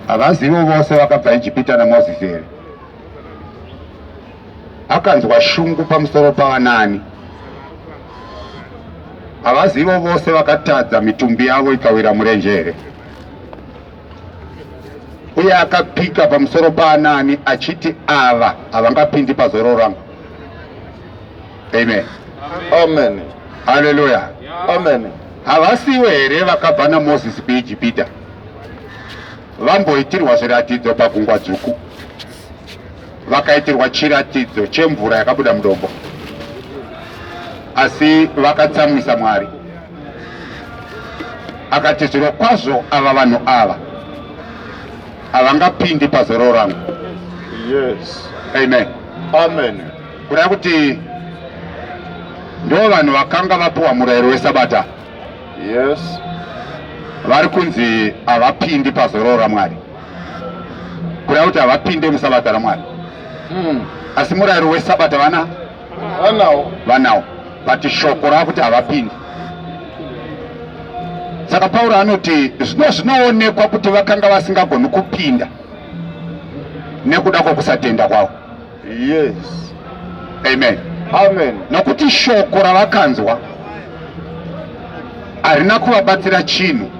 Abazivo vose vakabva Ijipita naMozisi here akanzwa shungu pamusoro pavanani. Avazivo vose vakatadza, mitumbi yavo ikawira murenje here. Uye akapika pamusoro paanani achiti ava havangapindi pazoro rangu. Amen. Amen. Hallelujah. Amen. Havasiwo here vakabva naMozisi kuIjipita vamboitirwa zviratidzo pagungwa dzvuku, vakaitirwa chiratidzo chemvura yakabuda mudombo, asi vakatsamwisa Mwari. Akati zviro kwazvo ava vanhu ava havangapindi pazoro rangu. Yes. Amen. Amen. Kureva kuti ndo vanhu vakanga vapiwa murayiro weSabata. Yes. Vari kunzi havapindi pazoro raMwari, kureva kuti havapinde muSabata raMwari. Asi murayiro weSabata vanawo, but shoko rakuti havapindi. Saka Pauro anoti zvinoonekwa kuti vakanga vasingagoni kupinda nekuda kwokusatenda kwavo. Yes. Amen. Amen. Nokuti shoko ravakanzwa harina kuvabatsira chinhu,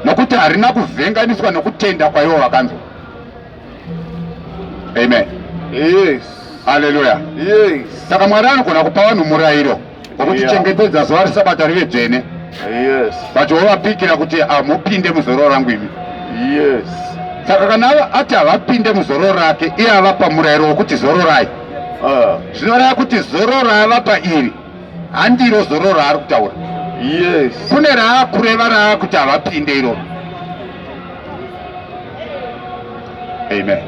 nokuti harina kuvhenganiswa nokutenda kwaivo vakanzwa. Amen. Yes. Hallelujah. Yes. Saka Mwari anogona kupa vanhu murayiro wokuti chengetedza zuva reSabata rive dzvene. Yes. But wovapikira kuti mupinde muzoro rangu imi. Yes. Saka kana ati havapinde muzoro rake, iye avapa murayiro wokuti zoro rai. Zvinoreva kuti zoro raavapa iri handiro zoro raari kutaura. Yes. Kune raakureva raakuti havapinde iroro. Amen.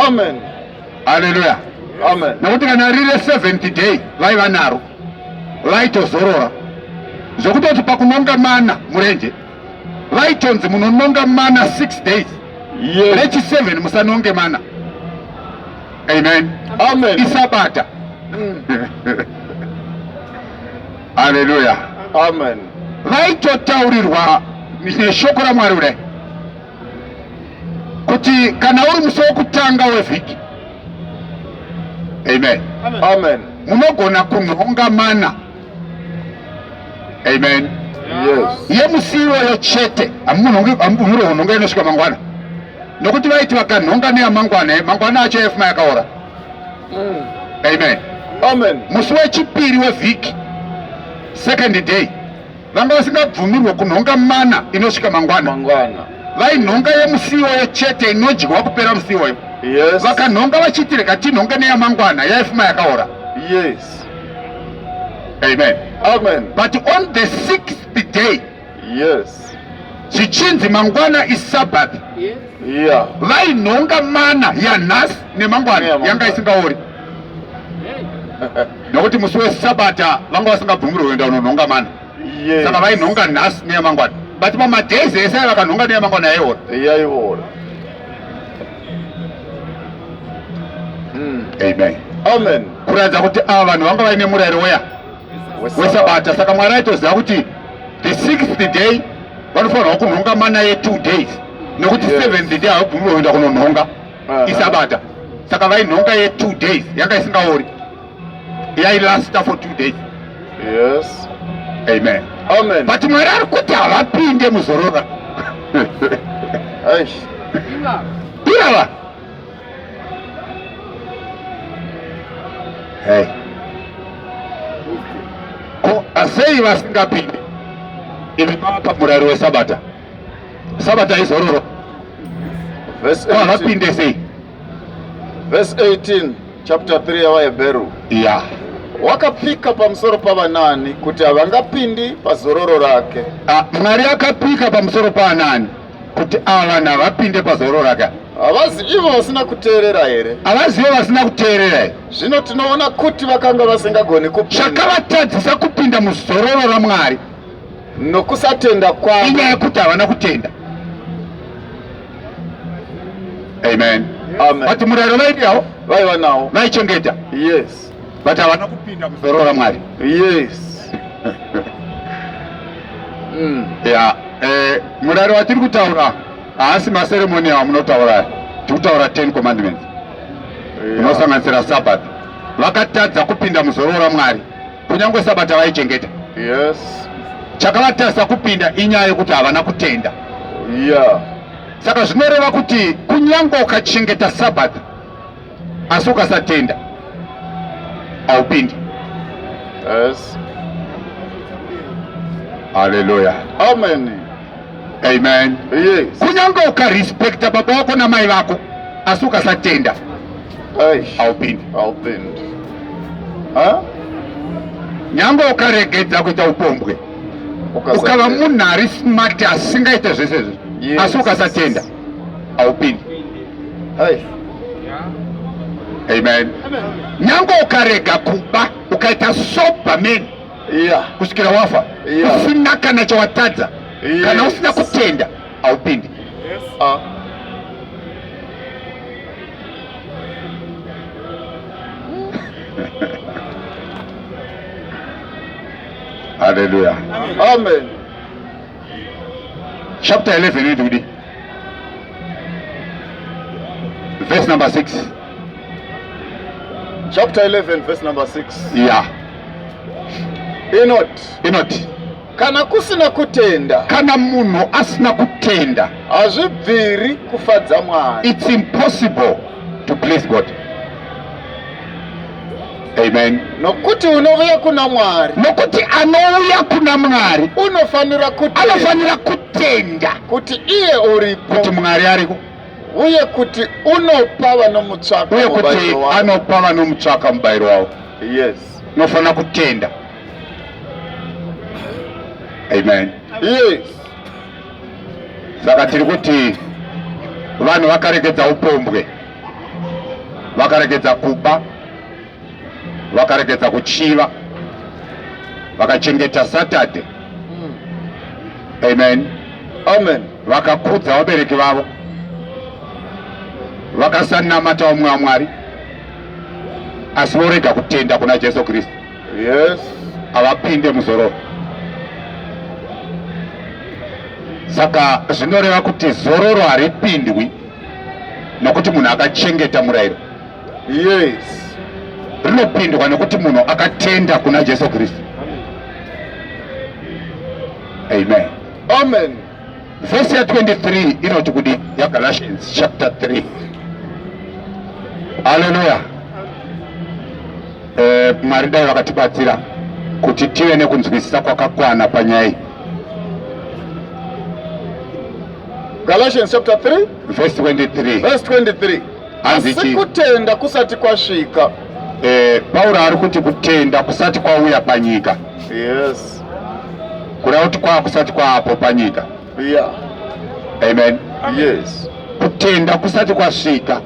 Amen. Hallelujah. Amen. Nokuti kana riri 7th day vaiva naro, vaitozorora zvokutoti pakunonga mana murenje vaitonzi munononga mana 6 days. Yes. Lechi 7 musanonge mana. Amen. Amen. iSabata. Hallelujah. Amen. Vaitotaurirwa neshoko raMwari kudai kuti kana uri musi wokutanga wevhiki, amen, Amen. munogona kunonga mana. Amen. Yes. Yemusi iyoyo chete hamuri kunonga inosvika mangwana, nokuti vaiti vakanonga neyamangwana, mangwana acho efuma yakaora. Amen. Amen. Musi wechipiri wevhiki, 2nd day, vanga vasingabvumirwe kunonga mana inosvika mangwana. Vainhonga yemusi iyoyo chete inodyiwa kupera musi iyoyo. Yes. Vakanhonga vachiti rega tinhonge neyamangwana yaifuma yakaora. Yes. Amen. Amen. But on the 6th day, Yes. zvichinzi mangwana iSabbath, Yeah. vainhonga mana yanhasi nemangwana yanga isingaori. Nokuti musi weSabata vanga vasingabvumirwe kuenda kunonhonga mana. Yes. Saka vainhonga nhasi neyamangwana. But pamadays ese vakanhonga neyamangwana yaiora. Yaiora. Amen. Amen. Kuratidza kuti ava vanhu vanga vaine murayiro weSabata. Saka Mwari aitoziva kuti the 6th day vanofanirwa kunhonga mana ye2 days, nokuti 7th day havabvumirwe kuenda kunonhonga iSabata. Saka vainhonga ye2 days yanga isingaori, yailasta for 2 days. Yes. Amen. Amen. But Mwari ari kuti havapinde muzorora. Aish. Irava. Hey. Ko asei vasingapinde ivi vapa murayiro weSabata. Sabata izororo. Verse Ko 18. havapinde sei. Verse 18 chapter 3 yawaHebheru. Yeah. Wakapika pamusoro pavanani kuti havangapindi pazororo rake. Mwari akapika pamusoro paanani kuti ava vanhu havapinde pazororo rake. Havazi ivo vasina kuteerera here? Havazivo vasina kuteerera here. Zvino tinoona kuti vakanga vasingagoni kupinda. Zvakavatadzisa kupinda muzororo raMwari nokusatenda kwavo. inyaya yekuti havana kutenda. Amen. Amen. But murayiro vaidiyawo, Vaiva nawo. vaichengeta. Yes. But havana kupinda muzororo raMwari. Yes. Yeah. Murayiro watiri kutaura haasi maseremoni amunotaura tikutaura 10 commandments unosanganisira sabata. Vakatadza kupinda muzororo raMwari kunyange sabata vaichengeta. Yes. Chakavatadza kupinda inyaya yekuti havana kutenda. Yeah. Saka zvinoreva kuti kunyange ukachengeta sabata asi ukasatenda haupindi. Yes. Haleluya. Amen. Amen. Yes. Kunyange ukarespekta baba vako namai vako asi ukasatenda haupindi. Haupindi. Huh? Nyange ukaregedza kuita upombwe ukava munhu ari smart asingaite zvese izvi asi ukasatenda haupindi. Amen. Nyange ukarega kuba ukaita sober man kusvikira wafa usina kana chawatadza kana usina kutenda haupindi. Hallelujah. Amen. Chapter 11 today. Verse number 6. Chapter 11 verse number 6. Yeah. Inoti. Kana kusina kutenda. Kana munhu asina kutenda. Hazvibviri kufadza Mwari. It's impossible to please God. Amen. Nokuti unovia kuna Mwari. Nokuti anouya kuna Mwari anofanira kutenda kuti iye uripo. Kuti Mwari ariko. Uye kuti unopa vanomutsvaka. Uye kuti anopa vanomutsvaka mubayiro wavo. Yes. Unofanira kutenda. Amen. Yes. Saka tiri kuti vanhu vakaregedza upombwe, vakaregedza kuba, vakaregedza kuchiva, vakachengeta Saturday. Amen. Amen. Vakakudza vabereki vavo, vakasanamata vamwe vaMwari asi vorega kutenda kuna Jesu Kristu. Yes. Havapinde muzororo. Saka zvinoreva kuti zororo haripindwi nokuti munhu akachengeta murayiro. Yes. Rinopindwa nokuti munhu akatenda kuna Jesu Kristu. Amen. Amen. Verse ya 23 inoti kudi ya Galatians chapter 3. Hallelujah. Mwari dai vakatibatsira kuti tive nekunzwisisa kwakakwana panyaya iyi. Galatians chapter 3 verse 23. Verse 23. Asi kutenda kusati kwasvika. Pauro ari kuti kutenda kusati kwauya panyika. Yes. Kureva kuti kusati kwaapo panyika. Yeah. Amen. Yes. Kutenda kusati kwasvika.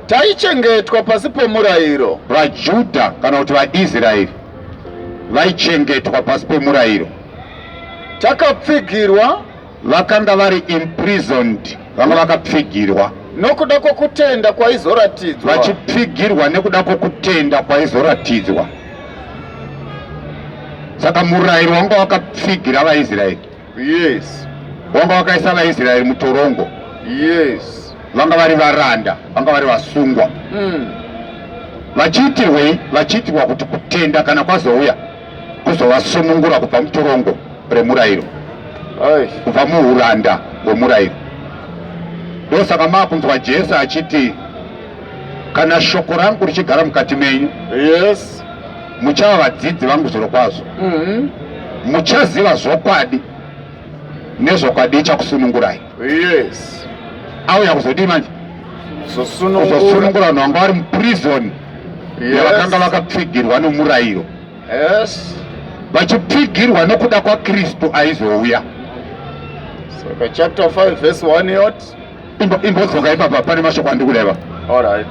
Taichengetwa pasi pomurayiro. VaJudha kana kuti vaIsraeri vaichengetwa pasi pomurayiro. Takapfigirwa. Vakanga vari imprisoned, vanga vakapfigirwa nokuda kwokutenda kwaizoratidzwa. Vachipfigirwa nekuda kwokutenda kwaizoratidzwa. Saka murayiro wanga wakapfigira vaIsraeri. Yes. Wanga wakaisa vaIsraeri mutorongo. Yes. Vanga vari varanda, vanga vari vasungwa. Vachiitirwa kuti kutenda kana kwazouya kuzovasunungura kubva mutorongo remurayiro, kubva muuranda hwemurayiro. Ndosaka makunzwa Jesu achiti kana shoko rangu richigara mukati menyu, yes, muchava vadzidzi vangu zviro kwazvo. Muchaziva zvokwadi nezvokwadi chakusunungurai. Yes. Auya kuzodii manje? Kuzosunungura vanhu vanga vari muprison yavakanga vakapfigirwa nomurayiro. Yes. Vachipfigirwa nokuda kwaKristu aizouya. Saka chapter 5 verse 1 yot. Imbodzoka ipapa pane mashoko andikureva. All right.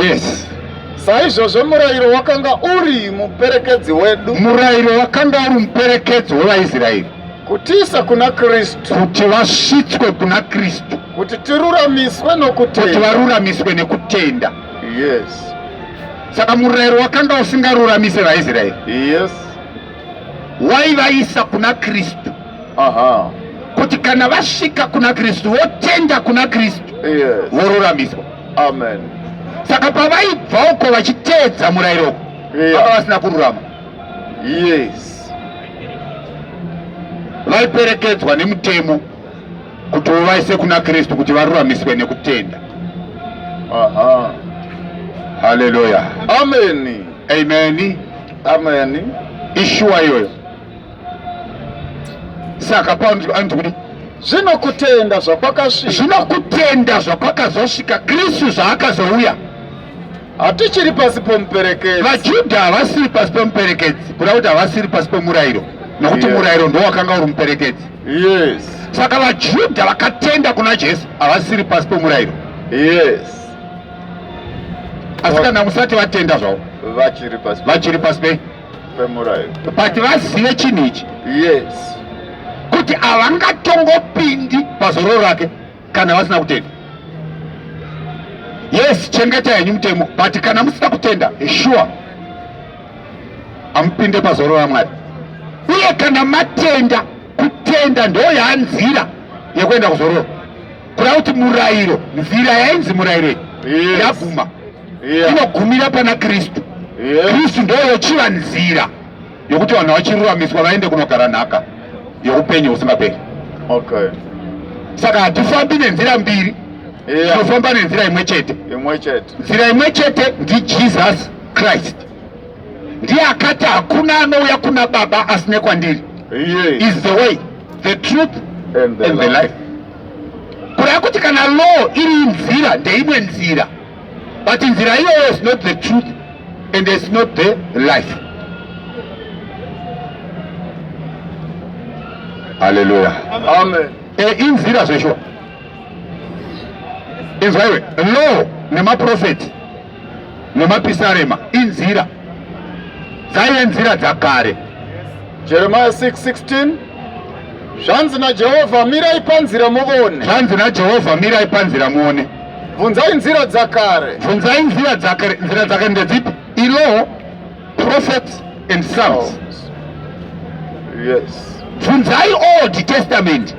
Yes. Saizvozvo murayiro wakanga uri muperekedzi wedu. Murayiro wakanga uri muperekedzi wevaIsraeri kutiisa kuna Kristu, kuti vasvitswe kuna Kristu, kuti tiruramiswe nokutenda, kuti varuramiswe nekutenda. Yes. Saka murayiro wakanga usingaruramise vaIsraeri. Yes. Waivaisa kuna Kristu. Aha. kuti kana vasvika kuna Kristu, votenda kuna Kristu, Yes. voruramiswa. Amen. Saka pavaibva uko vachiteedza murayiro, vanga vasina kururama. Yes. Vaiperekedzwa nemutemo kuti uvaise kuna Kristu kuti varuramiswe nekutenda. Aha. Haleluya. Amen. Amen. Amen. Ishuwa iyoyo. Saka Paulo anoti kuti Zvino kutenda zvakwakasvika. zvino kutenda zvakwakazosvika Kristu zvaakazouya. Hatichiri pasi pomuperekedzi. VaJudha havasiri pasi pemuperekedzi, kuda kuti havasiri pasi pemurayiro, nokuti Yes. murayiro ndo wakanga uri muperekedzi. Yes. Saka vaJudha vakatenda kuna Jesu havasiri pasi pemurayiro. Yes. Asi kana musati vatenda zvavo, Vachiri pasi vachiri pasi pemurayiro. but vazive chinhu ichi, Yes. kuti havangatongopindi pazororo rake kana vasina kutenda. Yes, chengeta henyu mutemo, but kana musina kutenda, sure hamupinde pazororo raMwari. Uye kana matenda, kutenda ndo yanzira yekuenda kuzororo. Kuda kuti murayiro, nzira yainzi murayiro Yes. yaguma, Yeah. inogumira pana Kristu. Yes. Kristu ndo yochiva nzira yokuti vanhu vachiruramiswa vaende kunogara nhaka youpenyu husingaperi. Okay. Saka hatifambi nenzira mbiri, Yeah. tinofamba nenzira imwe chete. Imwe chete. Nzira imwe chete ndiJesus Christ. Ndiye akati hakuna anouya kuna Baba asine kwandiri. Yes. Is the way, the truth And the and the life. Kureva kuti kana law iri nzira ndeimwe nzira, but nzira iyoyo is not the truth and is not the life. Hallelujah. Amen. Inzira zveshuwa. Inzwa iwe, law nemaprofeti nemapisarema inzira dzaive nzira dzakare. Jeremiah 6:16. Zvanzi naJehovha, mirai panzira muone. Zvanzi naJehovha, mirai panzira muone. Bvunzai nzira dzakare. Bvunzai nzira dzakare. Nzira dzakare ndedzipi? Ilaw, prophets and psalms. Yes. Bvunzai Old Testament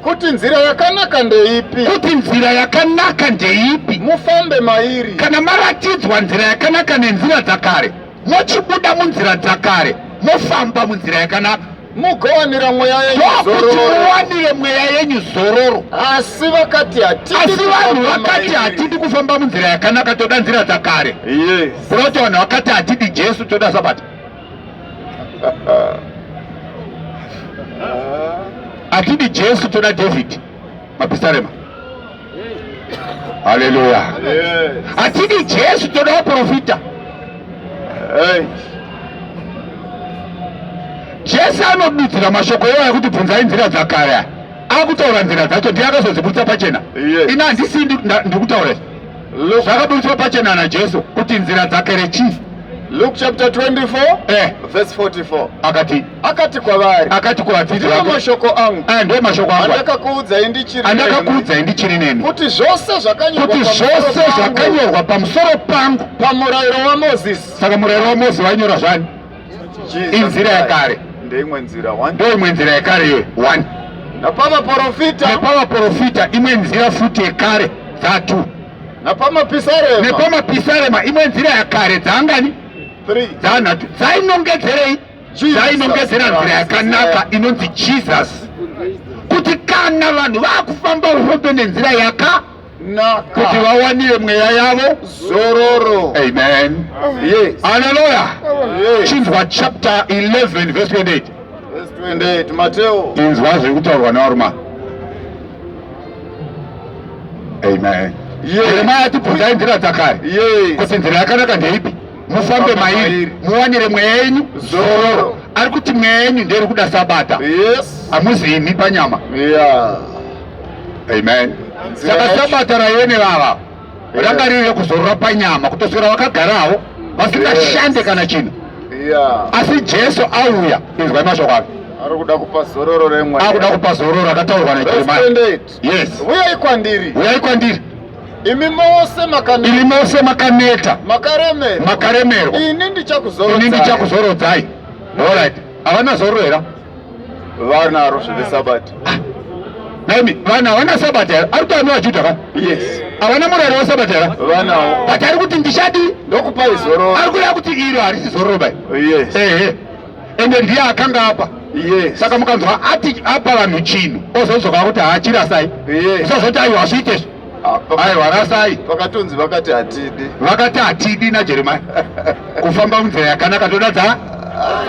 Kuti nzira yakanaka ndeipi? kuti nzira yakanaka ndeipi. Mufambe mairi. Kana maratidzwa nzira yakanaka nenzira dzakare, mochibuda munzira dzakare, mofamba munzira yakanaka, Mugowanira mweya yenyu ndokuti zororo. muwanire mweya yenyu zororo. Asi vakati hatidi Asi vanhu kufamba vakati mairi. hatidi kufamba munzira yakanaka, toda nzira dzakare. Yes. Kuroti vanhu vakati hatidi Jesu, toda Sabata. Hatidi Jesu, toda David, mapisarema. Haleluya. Yes. Hatidi Jesu, toda vaprofita. Hey. Jesu anodudzira mashoko iwayo ekuti bvunzai nzira dzakare. Akutaura nzira dzacho, ndiye akazodzibudisa pachena. Yes. Ina handisi ndikutaura Luke, zvakaburiswa pachena naJesu kuti nzira dzakare chii. Luke chapter 24 Eh, verse 44. akati kwavari, kuvadzidzi ndiwo vake, mashoko angu ndo mashoko angu andakakuudzai ndichiri andakakuudzai ndichiri nemi, kuti zvose zvakanyorwa kuti zvose zvakanyorwa pamusoro pangu. pamurayiro waMozisi. Saka murayiro waMozisi wainyora zvani? Inzira yakare. Ndeimwe nzira 1. Ndo imwe nzira yakare iyoyo 1. Napamaprofita, Nepavaprofita imwe nzira futi yekare dza2. napamapisarema Nepamapisarema imwe nzira yakare dzangani 3. dzanhatu. Dzainongedzerei? Dzainongedzera nzira yakanaka inonzi Jesus, kuti kana vanhu vaakufamba ufambe nenzira kuti vawanire mweya yavo zororo. Amen. Yes. Haleluya. Yes. Chinzwa chapter 11 verse 28. Verse 28 Mateo. Inzwa zviri kutaurwa navaruma. Amen. Yes. Jeremiah ati bvunzai nzira dzakare, Yes. kuti nzira yakanaka ndeipi, mufambe mairi, muwanire mweya yenyu zororo. Ari kuti mweya yenyu nderi kuda Sabata, Yes. hamuzimi panyama. Yeah. Amen. Saka Sabata raive vava ranga riri rekuzorora panyama, kutoswera vakagarawo vasingashande kana chinhu. Yeah. Asi Jesu auya, inzwai mashoko ake, Ari kuda kupa zororo remwe. akuda kupa zororo rakataurwa Verse naJeremiah. 28. Yes. Uyai kwandiri, Uyai kwandiri, imi mose imi mose makaneta makaremerwa, makaremerwa, ini ndichakuzorodzai. ini ndichakuzorodzai. Alright, havana zororo here? Vanaro zvevesabata. naimi vana havana sabata here ari kuti anova judha ka Yes. havana murayiro wesabata here Vanawo. but ari kuti ndishadi Ndokupa izoro. ari kuda kuti iro harisi zororo bai Yes. ehe ende ndiye akanga apa Yes. saka mukanzwa ati apa vanhu chinhu ozozoka kuti haachirasai Yes. usazoti aiwa hazviite aiwa rasai Pakatunzi vakati hatidi. vakati hatidi najeremia kufamba munzira yakanaka toda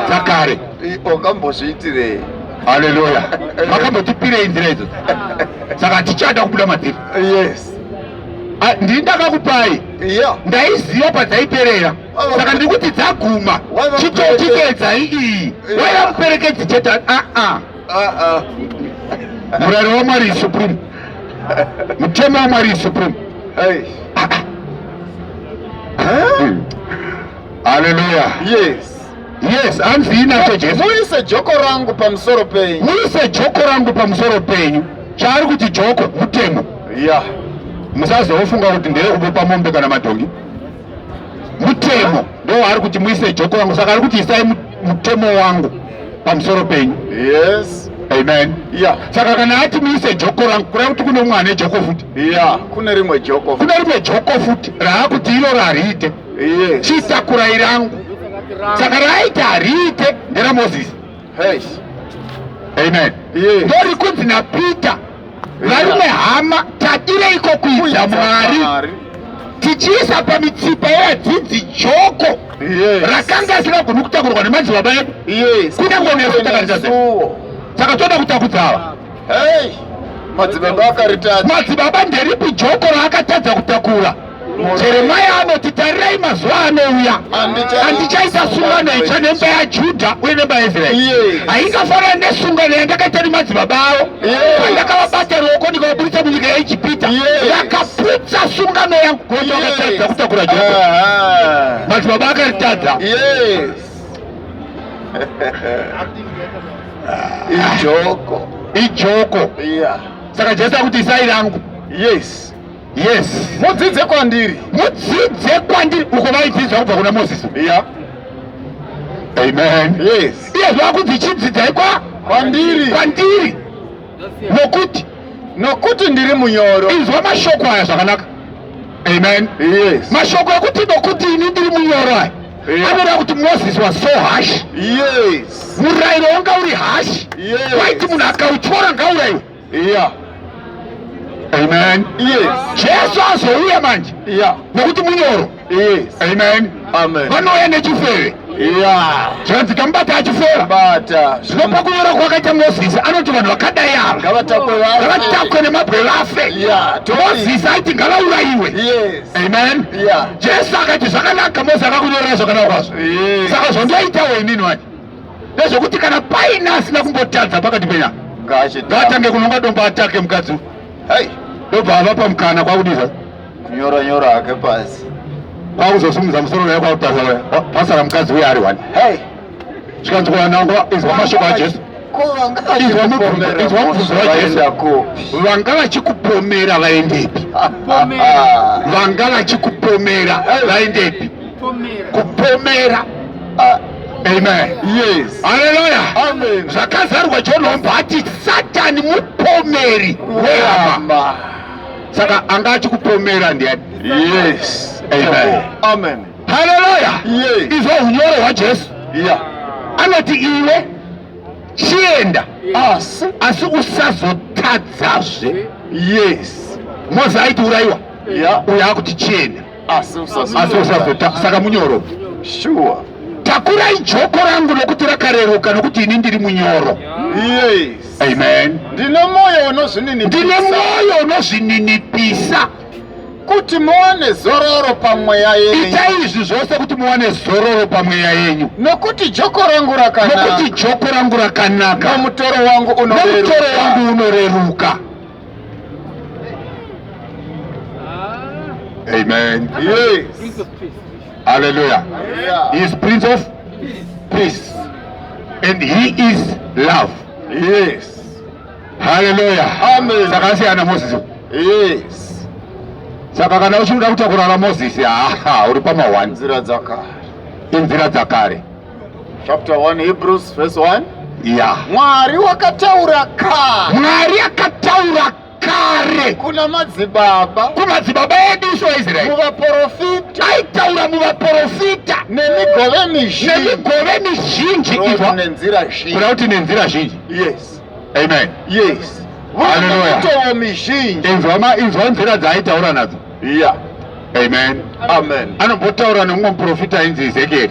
dzakare Wakambozviitirei? haleluya vakambotipirei nzira idzodzo saka tichada kubuda madziri Yes. ndini ndakakupai Yeah. ndaiziva padzaiterera saka ndiri kuti dzaguma Waiva chitochikedzai iyi waiva muperekedzi cheta murayiro wamwari supreme mutemo wamwari supreme Hey. haleluya Yes. yes hanzi inacho jesu Muise joko rangu pamusoro penyu. muise joko rangu pamusoro penyu chaari kuti joko mutemo Yeah. musazofunga kuti ndeyekupa mombe kana madhongi mutemo ndowaari kuti muise joko rangu saka ari kuti isai mutemo wangu pamusoro penyu Yes. amen Yeah. saka kana ati muise joko rangu kureva kuti kune mumwe ane joko futi Yeah. Kune rimwe joko. kune rimwe joko futi raakuti iro rariite Yes. chitakurai rangu saka raiti hariite nderamozisi Hey. amen Yes. ndori kunzi napita varimwe hama tadireiko kuidza mwari tichiisa pamitsipa yevadzidzi joko Yes. rakanga asingagoni kutakurwa nemadzibaba edu Yes. kunyange nesutakariza Suwo. saka toda kutakudza ava Hey. Madzibaba akaritadza. madzibaba nderipi joko raakatadza kutakura jeremia anoti tarirai mazuva anouya handichaita sungano itsva nemba yaJudha uye nemba yaIsraeri Yes. haingafanana nesungano yandakaita nemadzibaba avo Yes. pandakavabata ruoko ndikavabudisa munyika yeIjipita Yes. ndakaputsa sungano yangu kuti vakatadza kutakura joko madzibaba akaritadza Yes. Ijoko. ijoko Yeah. saka jesu akuti isai rangu Yes. yes Mudzidze kwandiri. mudzidze kwandiri uko vaidzidzwa kubva kuna mozisi Yeah. amen Yes. iye zvakunzi chidzidzai Kwandiri. kwandiri Nokuti ndiri munyoro. inzwa mashoko aya zvakanaka amen Yes. mashoko ekuti nokuti ini ndiri munyoro aya Yeah. anoreva kuti mozisi was so harsh Yes. murayiro wanga uri harsh Yes. waiti munhu akautyora ngaurayiwe Yeah. amen Yes. jesu azouya manje Yeah. nokuti munyoro Yes. amen Amen. vanouya nechifeve Yeah. zvanzi kamubata achifera Bata. zvinopa kunyora kwakaita mozisi anoti vanhu vakadai ava Ngavatakwe ngavatakwe nemabwe vafe Yeah. mozisi aiti ngavaurayiwe Yes. amen Yeah. jesu akati zvakanaka mozisi akakunyorera zvakanaka kwazvo Yes. saka zvondoitawo inini wacho ndezvokuti kana paina asina kumbotadza pakati penyama ngaatange kunonga domba atake mukadzi Hey. ndobva avapa mukana kwakudiza Kunyora hake pasi. kwakuzosumudza musoro naye kwakutaza pasara mukadzi uye ari wani Hey. zvikanzwa izwa mashoko ajesu izwa mubvunzo wajesu vanga vachikupomera vaendepi vanga vachikupomera vaendepi kupomera amen Yes. haleluya Amen. zvakazarwa john ati satani mupomeri wehama saka anga achikupomera ndiani Yes. Amen. Amen. haleluya Yes. izvo unyoro hwajesu Yeah. anoti iwe chienda asi usazotadzazve Yes. mozi aiti urayiwa Yeah. uyo akuti chienda Asi asi usazota saka munyoro Sure. takurai joko rangu nokuti rakareruka nokuti ini ndiri munyoro Yes. amen Ndine moyo unozvininipisa. ndine mwoyo unozvininipisa kuti muwane zororo pamweya yenyu. itai izvi zvose kuti muwane zororo pamweya yenyu Nokuti joko rangu rakanaka. nokuti joko rangu rakanaka Nomutoro wangu unoreruka amen Yes. hallelujah Yeah. he is prince of peace and he is love Yes. hallelujah Amen. saka asiyana mozisi Yes. saka kana uchida kutakurana mozisi uri pamahwani Nzira dzakare. inzira dzakare Chapter 1 Hebrews verse 1. ya Mwari wakataura kare. Mwari akataura kare Kuna madzibaba kumadzibaba edu Israeli muvaprofita aitaura muvaprofita nemigove mizhinji izwa nenzira zhinji. kuna kuti nenzira zhinji. Yes. Amen. Yes. Hallelujah. Mitovo mizhinji. Inzwa nzira dzaaitaura nadzo. Yeah. Amen. Amen. Anombotaura nemumwe muprofita ainzi Ezekeri.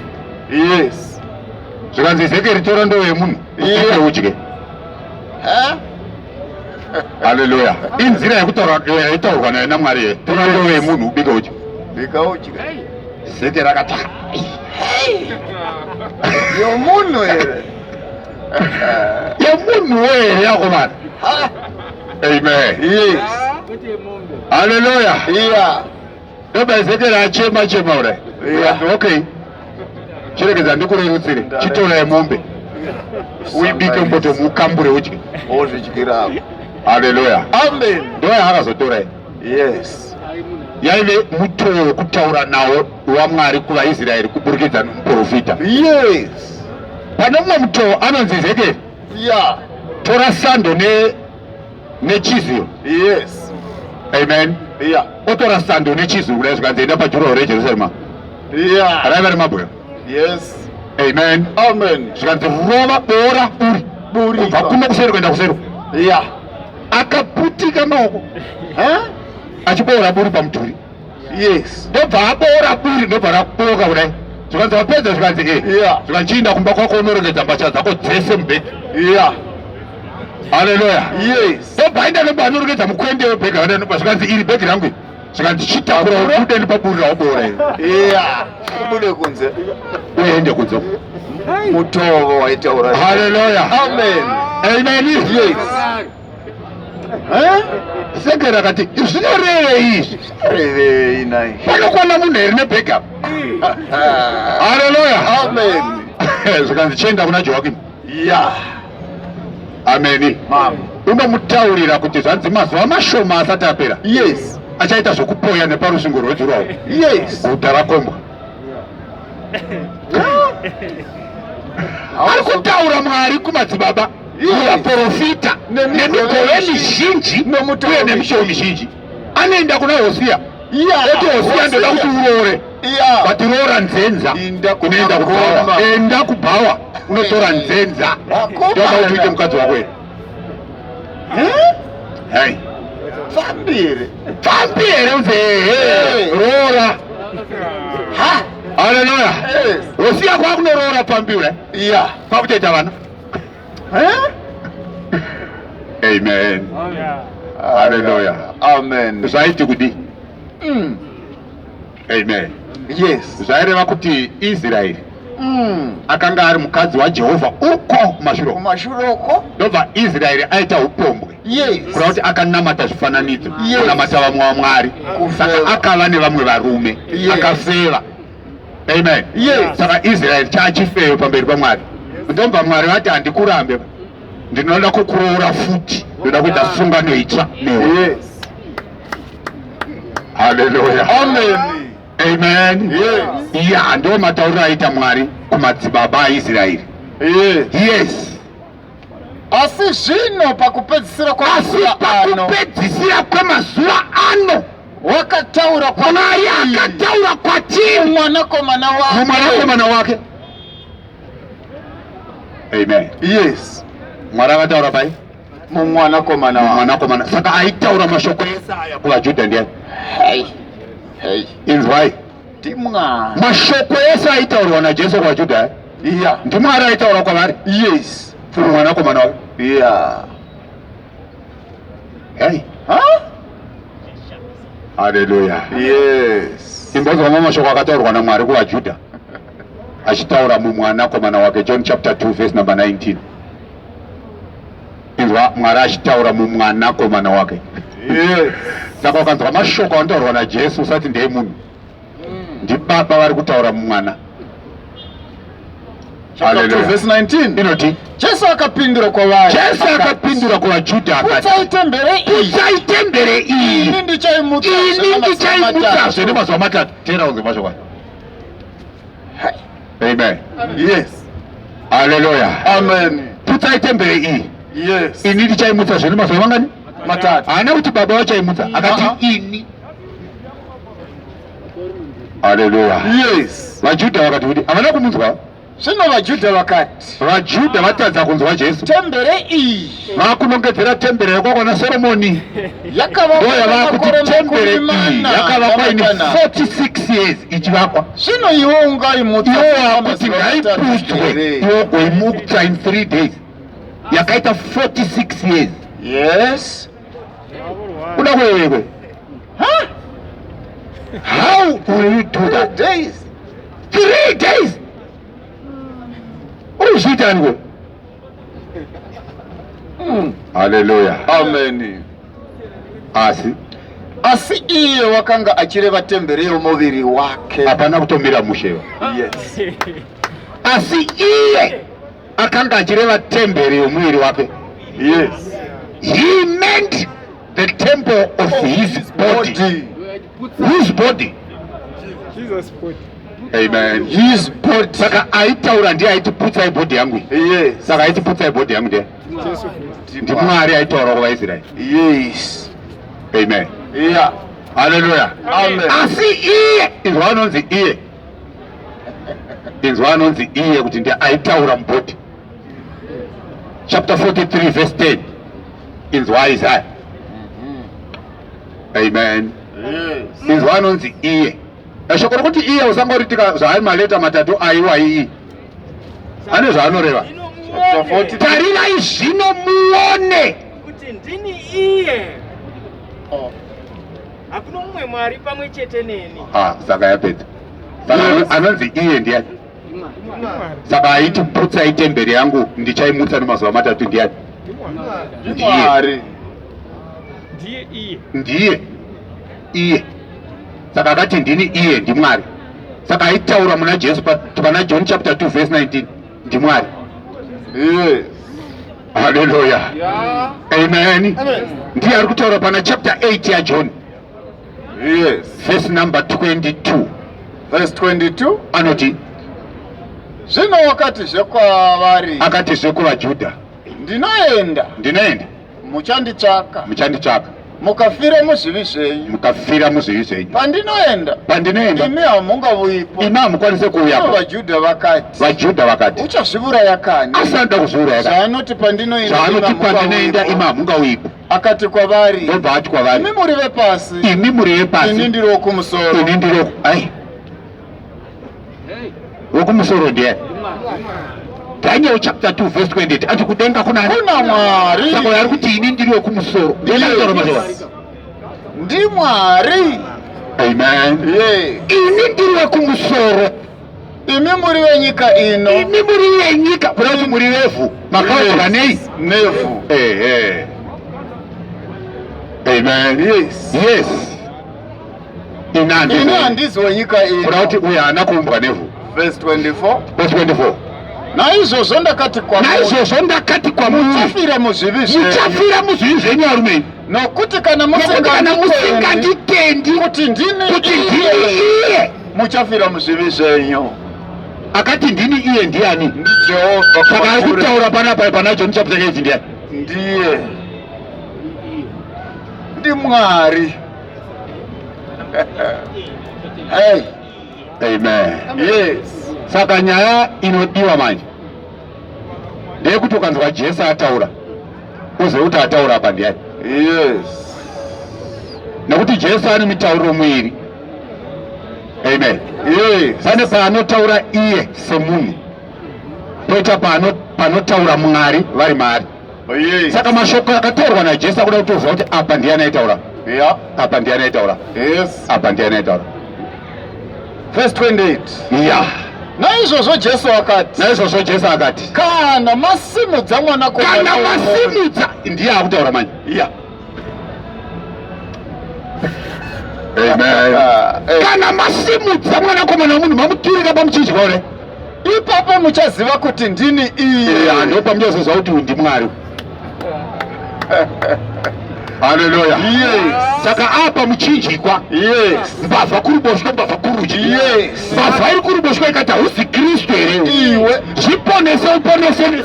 Yes. Zvikanzi Ezekeri tora ndoo yemunhu Yeah. udye. Haleluya. Inzira yaitaurwa nayo naMwari. Tora ndoo yemunhu ubike udye. Bika udye. Ezekeri akati yomunhu here. yemunhu here yakomana. Amen. Yes. Haleluya. Yeah. Ndoba Ezekeri achema ure. Yeah. Okay. Chiregedza ndikurerutsire. Chitora yemombe. Uibike mboto mukambure udye. Ozvidyirapo. Haleluya. Amen. Ndo yaakazotora. Yes. Yaive mutoo wekutaura nawo waMwari kuvaIsraeri kuburikidza nomuprofita. Yes. Pane mumwe mutoo anonzi Ezekeri. Yeah. Tora sando nechiziro. Yes. Amen. Yeah. Otora sando nechiziro kudai zvikanzi enda pajurahoro rejerusarema. Yeah. Raiva remabhuyo. Yes. Amen. Amen. Zvikanzi rova boora buri kubva kuno kuseri kuenda kuseri. Yeah. Akaputika maoko achiboora buri pamudhuri. Yes. Ndobva aboora buri ndobva raboka kudai. Zvikanzi wapedza zvikanzi Yeah. zvikanzi chiinda kumba kwako unorongedza mbatya dzako dzese mubhedha. Yeah. Haleluya. Yes. Ndobva aenda nobva anorongedza mukwende webhegi aenda nobva zvikanzi iri bhegi rangu zvikanzi chitakura ubude nepaburi rawoboora Yeah. Ubude kunze. uende kunze. Mutovo waitaura. Haleluya. Amen. Amen. Yes. Ezekeri akati zvinorevei izvi? Revei nai. Panokwana munhu here nebhegi apa? Haleluya. Amen. Zvikanzi chienda kuna Joakimu. Yeah. Ameni. Mama. Unomutaurira kuti zvanzi mazuva mashoma asati apera Yes. achaita zvokupoya neparusvingo rwejuraho. Yes. Guta rakombwa. Ari kutaura Mwari kumadzibaba kuvaprofita nemigove mizhinji uye nemitoo mizhinji. Anoenda kuna Hosea. Oti Hosea ndoda kuti uroore. Yeah. But roora nzenza unoenda kubhawa. Enda kubhawa unotora nzenza. Ndoda kuti uite mukadzi wako here. Hai. Fambi here unze roora. Haleluya. Hosea kwakunoroora pambi ure. Yeah. Kwakutoita vana. Amen. Haleluya. Amen. Zvaiti kudi. Amen. Yes. Zvaireva kuti Israeri akanga ari mukadzi waJehovha uko kumashuroko. ndobva Israeri aita upombwe Yes. kuda kuti akanamata zvifananidzo Yes. kunamata vamwe vaMwari saka akava nevamwe varume akafeva. Amen. Yes. Saka Israeri chaachifeyo pamberi paMwari. Ndobva Mwari vati handikurambe, ndinoda kukuroora futi, ndoda kuita sungano itsva newe. Yes. Haleluya. Amen. Amen. Yes. Ya ndo matauriro aita Mwari kumadzibaba aIsraeri. Yes. Yes. Asi zvino pakupedzisira Pakupedzisira kwemazuva ano wakataura Mwari akataura kwatiri mwanakomana wake. Amen. Yes. Mwari akataura pai mumwanakomana. Saka aitaura mashoko eSaya kuvaJudha ndiani? Hey. Inzwai. Timwa. Mashoko ese aitaurwa naJesu kuvaJudha. Yeah. Ndimwari aitaura kwavari. Yes. Mwanakomana wake. Yeah. Hey. Haleluya. Yes. Imbozwa mashoko akataurwa naMwari kuvaJudha achitaura mumwanakomana wake. John chapter 2 verse number 19. Inzwa Mwari achitaura mumwanakomana wake. Yes. Saka ukanzwa mashoko anotaurwa naJesu usati ndeye munhu, ndibaba vari kutaura mumwana. Chapter 2 verse 19 inoti Jesu akapindura kwavari. Jesu akapindura kuvaJudha akati, Putsai tembere iyi. Ini ndichaimutsazve nemazuva matatu. Teera unzwe mashoko aya. Amen. Yes. Haleluya. Amen. putsai tembere iyi. Yes. Ini ndichaimutsa zvino mazuva mangani? Matatu. Haana kuti baba vachaimutsa, akati ini. Haleluya. Yes. VaJudha vakati kuti havana kumunzwa. Zvino vaJudha vakati. VaJudha vatadza kunzwa Jesu. Tembere iyi. Vakunongedzera tembere yakavakwa naSoromoni. Yakavakwa kuti tembere iyi yakavakwa in 46 years ichivakwa. Zvino iwe ungaimutsa. Iwe wakuti ngaiputswe. Iwe goimutsa in 3 days. Yakaita 46 years. Yes. Kuda kwewe. Huh? How will you do that? 3 days. 3 days. Uzvitani kwe? Hallelujah. Amen. Asi iye wakanga achireva tembere yomuviri wake. Hapana kutomira mushewa. Yes. Asi iye akanga achireva tembere yomuviri wake. Yes. He meant the temple of his body. Whose body? Jesus' body. Amen. His body. Saka aitaura ndiye aitiputsai body yangu. Yes. Saka aitiputsai body yangu ndiye. Ndi Mwari aitaura kuvaIsraeri. Yes. Amen. Yeah. Hallelujah. Amen. Asi iye inzwa anonzi iye. Inzwa anonzi iye kuti ndiye aitaura mubody. Chapter 43 verse 10. Inzwa Isaiah. Amen. Yes. Inzwa anonzi iye. Shoko rokuti iye usangoritika zvaari maleta matatu aiwa iyi. Ane zvaanoreva. Tarirai zvino muone kuti ndini iye. Oh. Hakuna mumwe Mwari pamwe chete neni. Saka yapedza. Saka anonzi iye ndiani? Saka aiti putsai temberi yangu ndichaimutsa nemazuva matatu ndiani? Mwari. Ndiye iye. Ndiye iye. Saka akati ndini iye ndiMwari. Saka aitaura muna Jesu pana John chapter 2 verse 19 ndiMwari. Yes. Hallelujah. Yeah. Amen. Ndiye ari kutaura pana chapter 8 ya John. Yes. Verse number 22. Verse 22. Anoti zvino wakatizve kwavari. Akatizve kuvaJudha. Ndinoenda. Muchanditsvaka. Mukafira muzvivi zvenyu. Pandinoenda. Imi hamungavuyipo. Imi hamukwanise kuuyapo. VaJudha vakati. Uchazviuraya kani? Asanda kuzviuraya kani. Zvaanoti pandinoenda imi hamungauyipo. Akati kwavari. Ndobva ati kwavari. Imi muri vepasi. Ini ndiri wokumusoro. Wokumusoro ndiye. Daniel chapter 2 verse 28 ati kudenga kuna Mwari. Saka yari kuti ini ndiri wokumusoro. Ndi Mwari. Amen. Yeah. Ini ndiri wokumusoro. Imi muri wenyika ino. Imi muri wenyika. Kuti muri vefu. Makauka nei? Nefu. Amen. Yes. Ini handizi wenyika ino. Kuti uya haana kuumbwa nevhu. Verse 24. Verse 24. Naizvozvo ndakati kwamuri. Muchafira muzvivi zvenyu arume. Nokuti kana musinganditendi kuti ndini iye, muchafira muzvivi zvenyu. Akati ndini iye ndiani? NdiJehovha. Saka ari kutaura panapa pana John chapter 8 ndiani? Ndiye. Ndi Mwari. Hey. Amen. Yes. Saka nyaya inodiwa manje ndeyekuti ukanzwa Jesu ataura uzive kuti ataura apa ndiani? Yes. Nekuti Jesu ane mitauriro miviri. Amen. Yes. Pane paanotaura iye semunhu, poita panotaura Mwari vari mari. Yes. Saka mashoko akataurwa naJesu akuda kutoziva kuti apa ndiani aitaura. Yeah. Apa ndiani aitaura. Yes. Apa ndiani aitaura. Verse 28. Yeah. Naizvozvo Jesu akati. Kana masimudza mwanakomana. Ndiye akutaura manje. Yeah. Amen. Kana masimudza mwanakomana womunhu mamuturika pamuchinjikwa ure. Ipapo muchaziva kuti ndini iye. Ndipo pamuchaziva kuti ndiMwari. Hallelujah. Yes. Saka apa muchinjikwa. Yes. Mbavha kuruboshwe mbavha kurudyi Yes. mbavha iri kuruboshwe ikati hausi kristu here Iwe. zviponese uponese imwe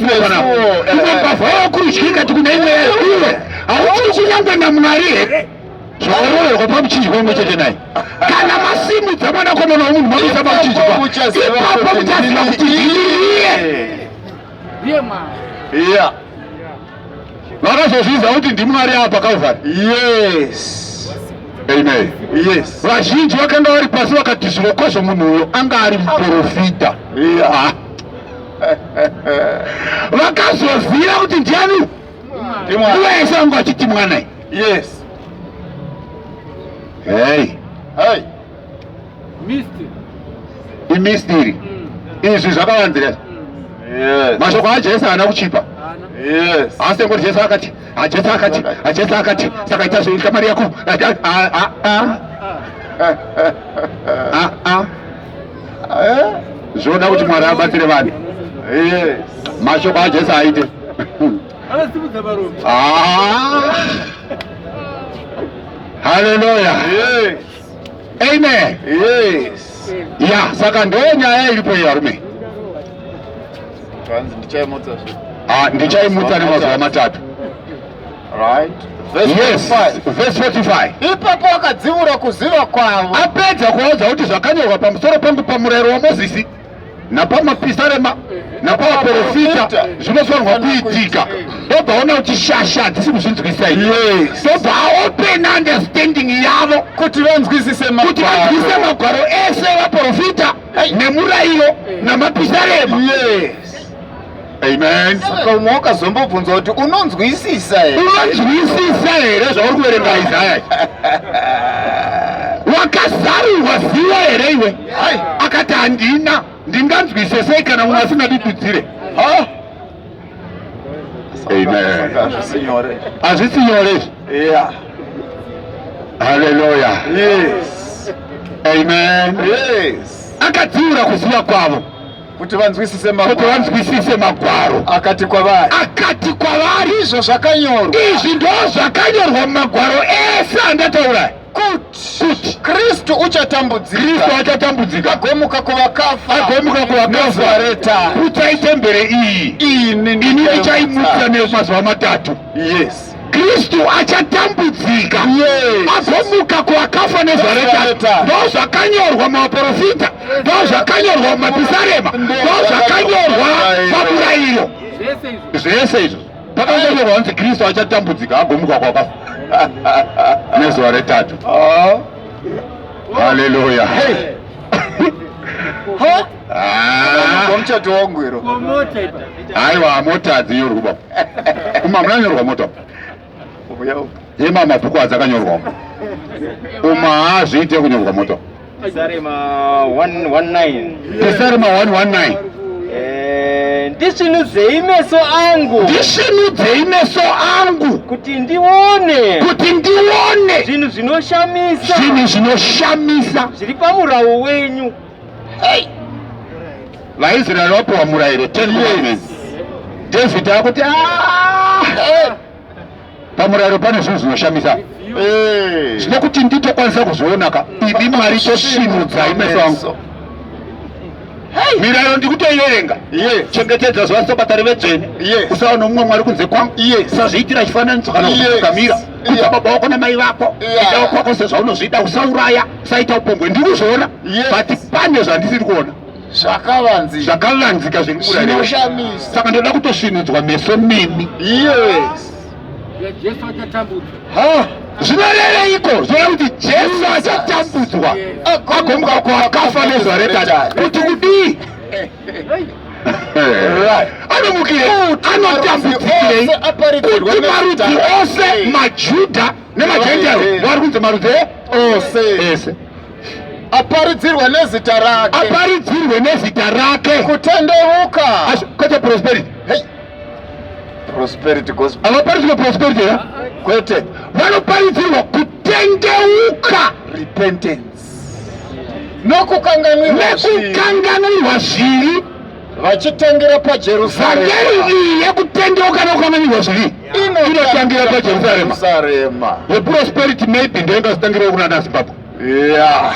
mbavha yakurudyi ikati kuna imwe iwe hauchiri kunyangwe namwari here zvakarorerwa pamuchinjikwa umwe chete naye kana masimudza mwanakomana womunhu mabisa pamuchinjikwa ipapo muchaziva kuti iye Yeah. vakazozviziva kuti ndimwari apa Calvary. Yes. Amen. Yes. Vazhinji vakanga vari pasi vakati zvirokwazvo munhu uyo anga ari muprofita. Yeah. Vakazoziva kuti ndiani wese anga achiti mwanai. Yes. Hey, Hey. imistiri izvi zvakavanzira Yes. mashoko ajesu haana kuchipa Yes. asi ngoti jesu akati jesu akati saka ita zvo kamari yako zvoda kuti mwari abatsire vanhu Yes. mashoko ajesu aite haleluya Yes. amen Yes. ya saka ndo nyaya iripo iyi varume Kwanzi ndichaimutsa zvo. ndichaimutsa nemazuva matatu. Right. Verse Yes, 45. verse 45. Ipapo akadzivura kuziva kwavo. Apedza kuudza kuti zvakanyorwa pamusoro pangu pamurayiro wamozisi napamapisarema napamaprofita zvinofanirwa kuitika, ndobva aona kuti shasha hadzisi kuzvinzwisisa iyi. Yes. Ndobva aopen understanding yavo Kuti vanzwisise kuti vanzwisise magwaro. magwaro ese vaprofita nemurayiro namapisarema. Yes. Amen. Saka umwe wakazombobvunza kuti unonzwisisa here? Unonzwisisa here zvauri kuverenga Isaya? Wakazarirwa ziva here iwe? Akati handina, ndinganzwise sei kana munhu asingandidudzire? Amen. Hazvisi nyore izvi. Yeah. Haleluya. Yes. Amen. Yes. Akadziura kuziva kwavo Kuti vanzwisise kuti magwaro. vanzwisise magwaro. Akati kwavari. Akati kwavari Izvo zvakanyorwa. izvi ndo zvakanyorwa mumagwaro ese andataura Kuti Kristu uchatambudzika. Kristu achatambudzika Agomuka kuvakafa. agomuka kuvakafa Nazareta. kuti aitembere iyi ini ndichaimutsa nemazuva matatu. Yes. Kristu achatambudzika Yes. agomuka kuvakafa nezareta. Nazareta. Ndo zvakanyorwa mumaprofita, ndo zvakanyorwa mumapisarema, ndo zvakanyorwa pamurayiro. Zvese izvo pakanyorwa kunzi Kristu achatambudzika agomuka kuvakafa nezuva retatu. Haleluya. Muchato wangwiro. Aiwa, mota hadzinyorwi baba. Uma munanyorwa mota ema mabhuku adzakanyorwa uma haazviite kunyorwa mota. Psalm 119. Psalm 119. Ndisvinudzei meso angu Ndisvinudzei meso angu kuti ndione zvinhu zvinoshamisa zvinoshamisa. zviri pamurayiro wenyu. VaIsraeri vapiwa murayiro 10 commandments. David akuti pamurayiro pane zvinhu zvinoshamisa zvinokuti nditokwanisa kuzvionaka ini Mwari tosvinudzai meso angu. Mirayiro ndikutoiverenga. Chengetedza zuva Sabata revedzvene. Usaona mumwe mwari kunze kwangu. Usazviitira chifananidzo kana kufukamira. Kudza baba vako namai vako. Itawo kwako sezvaunozvida. Usauraya, usaita upombwe. Ndikuzviona but pane zvandisiri kuona zvakavanzika zviri murayiro. Saka ndoda kutosvinudzwa meso nemi. Zvinoreveiko? Zvinoda kuti Jesu achatambudzwa agomuka kuvakafa nezuva retatu. Kuti kudii? Anomukire anotambudzikirei kuti marudzi ose maJudha nemaGentile vari kunzi marudzi ose aparidzirwe nezita rake. aparidzirwe nezita rake. Kutendeuka. Kwete prosperity. Prosperity gospel. Avaparidzirwe prosperity here. Kwete. Vanoparidzirwa kutendeuka. Repentance. Nokukanganwirwa zviri. Vachitengera paJerusarema. Vhangeri iyi yekutendeuka nokukanganwirwa zviri inotangira paJerusarema. The prosperity maybe ndoingazotangira kuna Zimbabwe. Yeah.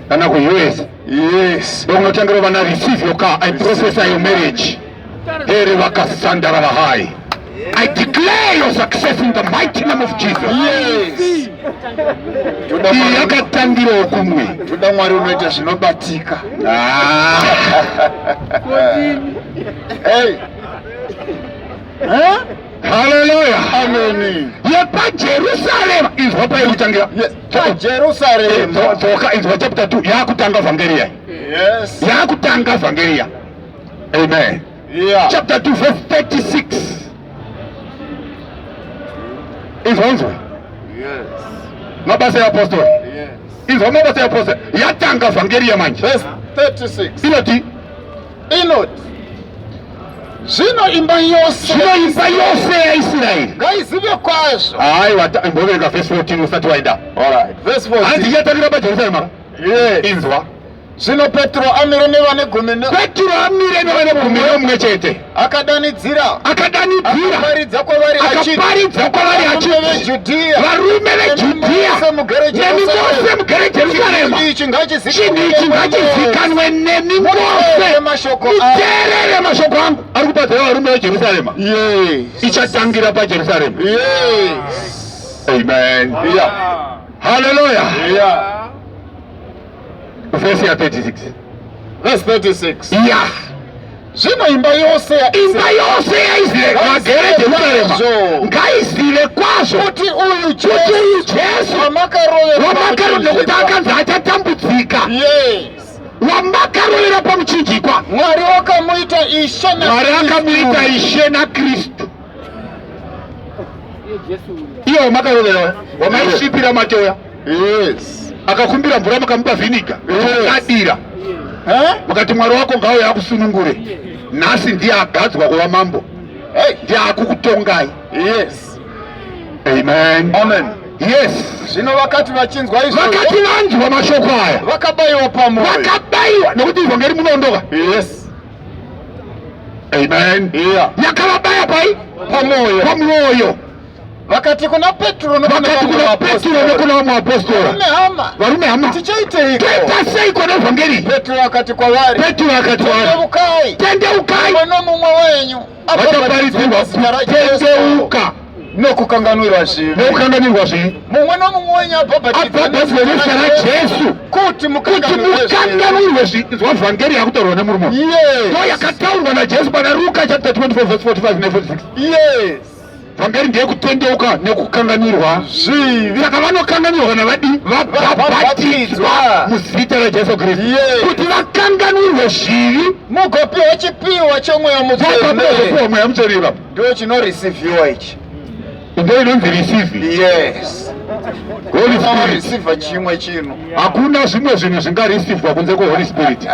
kana ku US Yes. ndokunotangira vana receive your car, I process your marriage. Here vakasandara vahai. I declare your success in the mighty name of Jesus. Yes. Iyi yakatangira kumwe. Toda Mwari unoita zvinobatika. Hey. Huh? Hallelujah. Amen. Yepa Jerusalem izwa pa ikutangira. Yes. Jerusalem. Toka izwa chapter 2 yakutanga evangelia. Yes. Yakutanga evangelia. Amen. Yeah. Chapter 2 verse 36. Izwa. Yes. Mabasa ya apostoli. Yes. Izwa mabasa ya apostoli. Yatanga evangelia manje. Verse 36. Inoti. Inoti. Zvino imba yose ya Israeli ngaizive kwazvo. hayi mboveka verse 14 usati waida. Alright. Verse 14. Anti yatangira pa Jerusalem. Yes. Inzwa. Zvino Petro amire nevane gumi Petro amire nevane gumi nomwe chete. akadanidzira Akaparidza kwavari achiti varume veJudhea nemi mose mugere Jerusalema, ichi chinhu ichi ngachizikanwe nemi mose, muteerere mashoko angu. Ari kupatsira varume veJerusarema. Yes. Ichatangira paJerusarema. Yes. Amen. Yeah. Hallelujah. Yeah. Verse ya 36. Verse 36. Yeah. Zvino imba yose ya Israeli vagere Jerusalema ngaizive kwazvo kuti uyu Jesu wamakarovera nokuti akanzi achatambudzika, Yes. wamakarovera pamuchinjikwa. Mwari wakamuita Ishe Mwari akamuita Ishe naKristu. Iyo wamakarovera wamaisvipira mateya. Yes. Akakumbira mvura mukamupa vhiniga adira. Mukati Mwari wako ngauye akusunungure. Nhasi ndiye agadzwa kuva mambo. Ndiye akukutongai. Yes. Amen. Amen. Yes. Zvino vakati vachinzwa izvo Vakati vanzwa mashoko aya vakabayiwa pamoyo. vakabayiwa nokuti ivhangeri munoondoka. Yes. Amen. Yeah. Yakavabaya pai Pamoyo. pamwoyo. Vakati kuna Petro Vakati kuna Petro nekuna vamwe apostora, varume hama, tichaiteiko? toita seiko nevhangeri? Petro akati kwavari, Petro akati tendeukai, tendeukai, mumwe nomumwe wenyu vachaparidzirwa tendeuka nokukanganwirwa zvivi. nokukanganirwa zvivi. Mumwe nomumwe wenyu abhabhatidzwa nezita raJesu kuti mukanganwirwe zvivi. Izwa vhangeri yakutaurwa nemurume. Ndo yakataurwa naJesu pana Luka chapter 24 verse 45 ne 46. Yes. Vhangeri ndiye kutendeuka nekukanganirwa zvivi. Saka vanokanganirwa kana vabhabhatidzwa muzita raJesu Kristu kuti vakanganwirwe zvivi, mugopiwa chipiwa chomweya mutsvene. vakapiwa mweya mutsvene. Ndo chinoreceiviwa ichi. Ndo inonzi receive. Yes. Holy Spirit. Receive chimwe chino. Hakuna zvimwe zvinhu zvingareceivewa kunze kweHoly Spirit.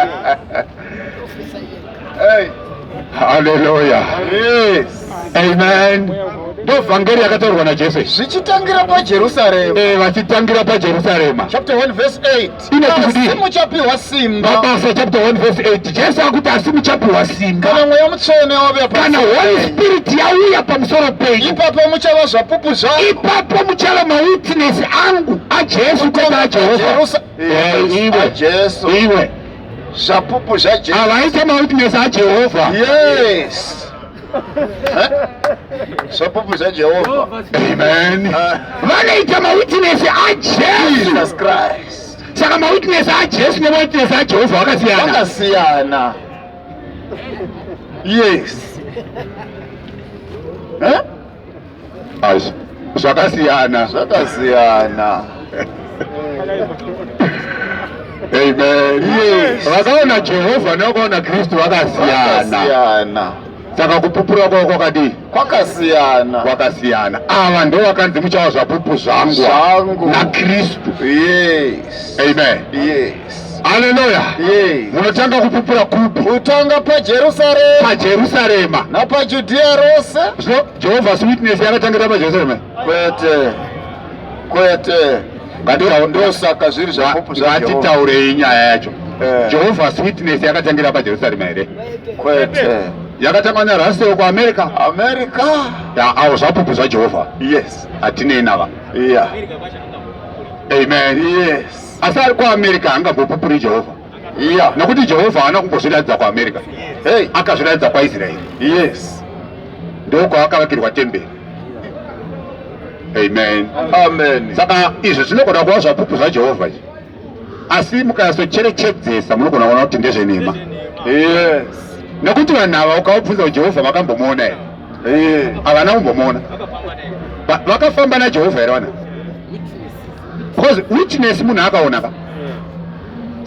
Hey. Hallelujah. Yes. Amen. Ndo vhangeri yakataurwa naJesu. Zvichitangira paJerusarema. Vachitangira paJerusarema. Chapter 1 verse 8. Inoti asi muchapiwa simba. Mabasa chapter 1 verse 8. Jesu akuti asi muchapiwa simba kana mweya mutsvene wauya kana Holy Spirit yauya pamusoro penyu. Ipapo muchava zvapupu zvangu. Ipapo muchava mawitness angu aJesu kwete aJehovha. Iwe zvapupu zvaJesu. avaita mawitness aJehovha. Yes. Zvapupu zvaJehovha. Amen. Vanoita mawitness aJesu Christ. Saka mawitness aJesu nemawitness aJehovha vakasiyana. Yes. Zvakasiyana. Amen. Yes. Vakaona Jehovha nevakaona Kristu vakasiyana. Saka kupupura kwavo kwakasiyana. Ava ndo vakanzi muchava zvapupu zvangu naKristu. Yes. Amen. Yes. Hallelujah. Yes. Munotanga kupupura kupi? Utanga paJerusarema napaJudhea rose. So Jehovah's Witness yakatangira paJerusarema? Kwete. Ndosaka zviri zvapupu zvaJehovha. Ngatitaurei nyaya yacho. Jehovah's Witness yakatangira paJerusarema here? Kwete. Yakatanga naRussell kuAmerica? Avo zvapupu zvaJehovha. Yes. Hatinei nava. Yeah. Amen. Yes. asari kwa America angambopupuri Jehovha. Yeah. Nokuti Jehovha haana kumbozviratidza kwa America. Hey. Akazviratidza kwa Israeli. Yes. Ndoko akavakirwa temberi. Amen. Amen. Saka izvi zvinogona kuva zvapupu zvaJehovha izvi. Asi mukazocherechedzesa munogona kuona kuti ndezvenhema. Yes. Nekuti vanhu ava ukavabvunza kuti Jehovha vakambomuona here? Havana kumbomuona. Vakafamba naJehovha here vana? Because witness munhu akaona ka.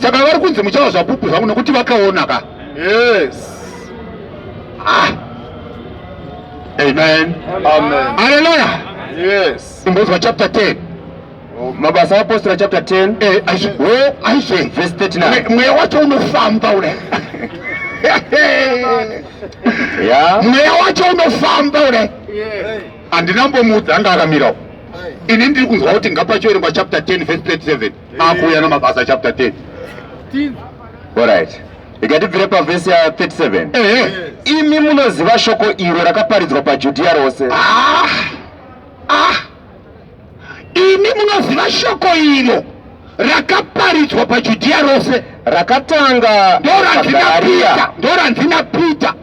Saka vari kunzi muchava zvapupu zvangu nokuti vakaona ka. Yes. Amen. Amen. Hallelujah. Yes. Imbozwa chapter 10. Mabasa aPostola chapter 10 aishe verse 39. Mweya wacho unofamba ule. Yeah. Mweya wacho unofamba ule. Andinambomudza anga akamirawo. Ini ndiri kunzwa kuti ngapachoerengwa chapter 10 verse 37. Akuuya namabasa chapter 10. Alright. Ikatibvire pavhesi ya 37. Imi munoziva shoko iro rakaparidzwa paJudhea rose. Imi munoziva shoko iro rakaparidzwa paJudhea rose. Rakatanga ndoranzina Peter.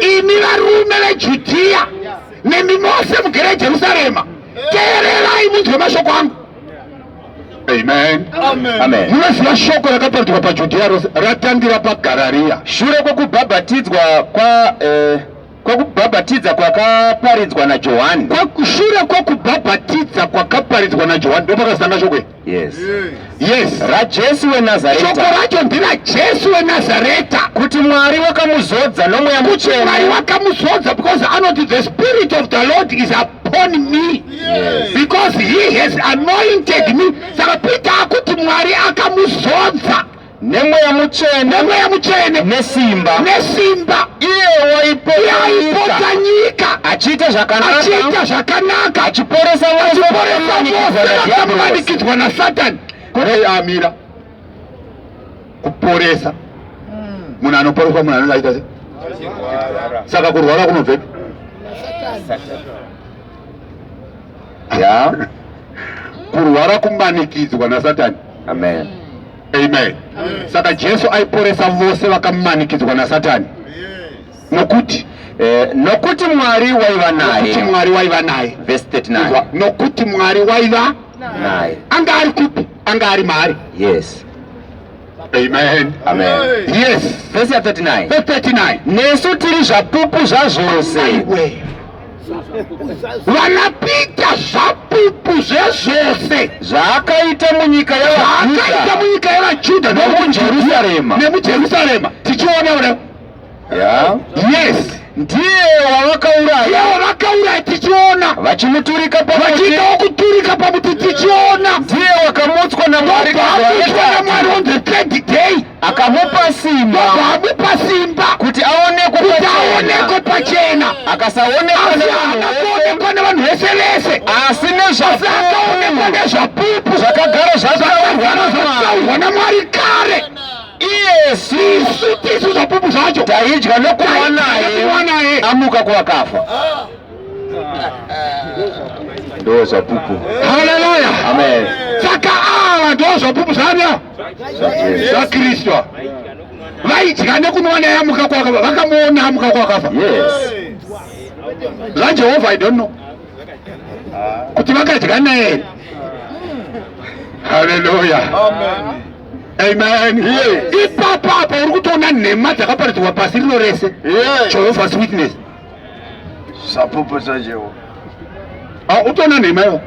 Imi varume veJudhea nemi mose mugere Jerusarema, teererai munzwe mashoko angu. Amen. Amen. Munoziva shoko rakaparidzwa paJudhea rose ratangira paGarirea. Shure kwekubhabhatidza kwakaparidzwa naJohani. Shure kwekubhabhatidza kwakaparidzwa naJohani ndopakazanga shoko. Yes. Yes. RaJesu weNazareta. Shoko racho ndiraJesu weNazareta. Kuti Mwari wakamuzodza nomweya mutsvene. Mwari wakamuzodza because anoti the spirit of the Lord is upon me. Yes. Because he has anointed me. Saka Peter akuti Mwari akamuzodza nemweya mutsvene nesimba. Iye waipota nyika achiita zvakanaka achiporesa vose vakamanikidzwa naSatani. Kune amira kuporesa. Munhu anoporeswa munhu anenge aita sei? Saka kurwara kunobvepi? Yeah. Kurwara kumanikidzwa naSatani. Amen. Amen. Saka Jesu aiporesa vose vakamanikidzwa naSatani. Nokuti Mwari waiva naye. Verse 39. Nokuti Mwari waiva naye. Anga ari kupi? Anga ari mari. Yes. Amen. Amen. Yes. Verse 39. Verse 39. Nesu tiri zvapupu zvazvose. Vanapita zvapupu zvezvose zvakaita munyika yavaJudha nemuJerusarema tichiona ule. Yeah. Yes. Ndiye wavakauraya tichiona vachimuturika pamuti tichiona. Ndiye wakamutswa naMwari on the third day akamupa simba kuti aonekwe pachena. Akasaonekwa navanhu vese vese asi nezvapupu zvakagara zvataurwa naMwari kare. isu tisu zvapupu zvacho taidya nokunwa naye amuka kuvakafa. Ndo zvapupu. Haleluya. Amen. Saka ava ndo zvapupu zvanya zvaKristu. Vaidya nekunwa naye amuka kwakafa. Vakamuona amuka kwakafa. Yes. ZvaJehovha I don't know kuti vakadya naye. Haleluya. Amen. Amen. Ipapo apa uri kutoona nhema dzakaparidzwa pasi rino rese. Jehovah's Witness. Zvapupu zvaJehovha. Utoona nhema iyo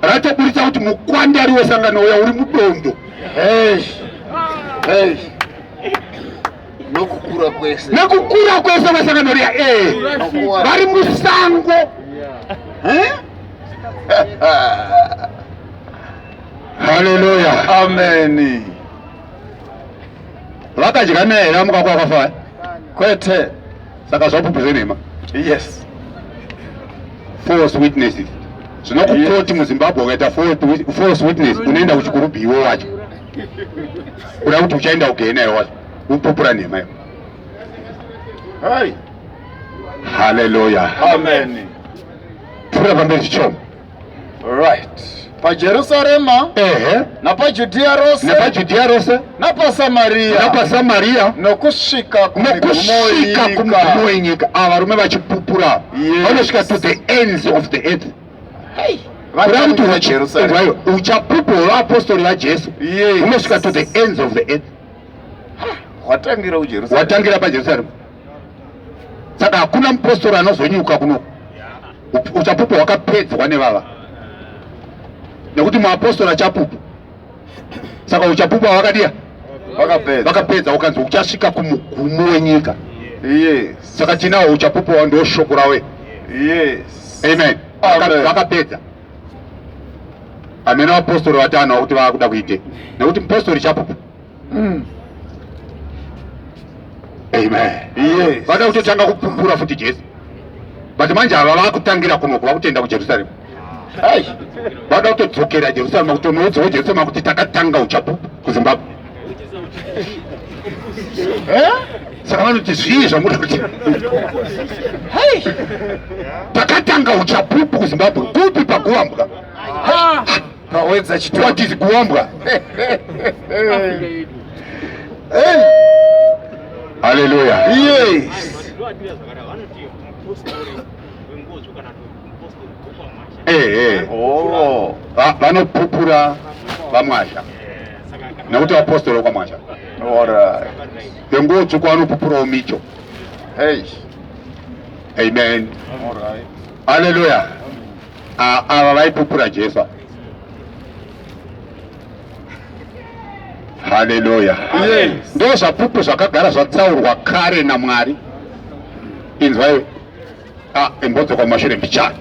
ratoburitsa kuti mukwandari wesangano uya uri mudondo. Nokukura kwese wesangano riya vari musango. Haleluya. Amen. Vakadya naye amuka kwakafa Kwete. saka zvapupu zvenhema. Yes. False witnesses. Zvinokukoti muZimbabwe ukaita false witness unoenda kuchikurubhiwo wacho. Kuda kuti uchaenda ugei naye wacho. Upupura nhema iyo. Hai. Haleluya. Amen. Pfuura pamberi chichomo. Right. PaJerusarema napajudhiya rose nepajudhiya rose napasamariya napasamariya nokusvika kumigumo yenyika ava varume vachipupura vanosvika to the ends of the earth. Uchapupu hwevaapostoli vajesu hunosvika to the ends of the earth. Watangira paJerusarema. Saka hakuna mupostori anozonyuka kuno. Uchapupu hwakapedzwa nevava nekuti muapostoli achapupu. Saka uchapupu hwakadiya vakapedza ukanzi uchasvika kumugumo wenyika. Saka tinawo uchapupu hwa ndo shoko rawe. Amen. Vakapedza. Amena apostoli vatano vakuti vakuda kuite nekuti mupostori chapupu. Amen. Vada kutotanga kupupura futi Jesu. But manje ava vakutangira kuno vakutenda kuJerusarema. Vada kutodzokera Jerusarema kuti unodzowo Jerusarema kuti takatanga uchapupu kuZimbabwe. Saka vanoti zvii zvamuda kuti takatanga uchapupu kuZimbabwe kupi pakuwambwa pawedza chitwatizi kuwambwa. Haleluya. Vanopupura vaMwasha nekuti vapostoli vokwaMwasha. Venguo tsvuku vanopupurawo micho. Amen. Haleluya. Ava vaipupura Jesu. Haleluya. Ndo zvapupu zvakagara zvatsaurwa kare naMwari. Inzwai. Imbodzoka mumashure mbichana.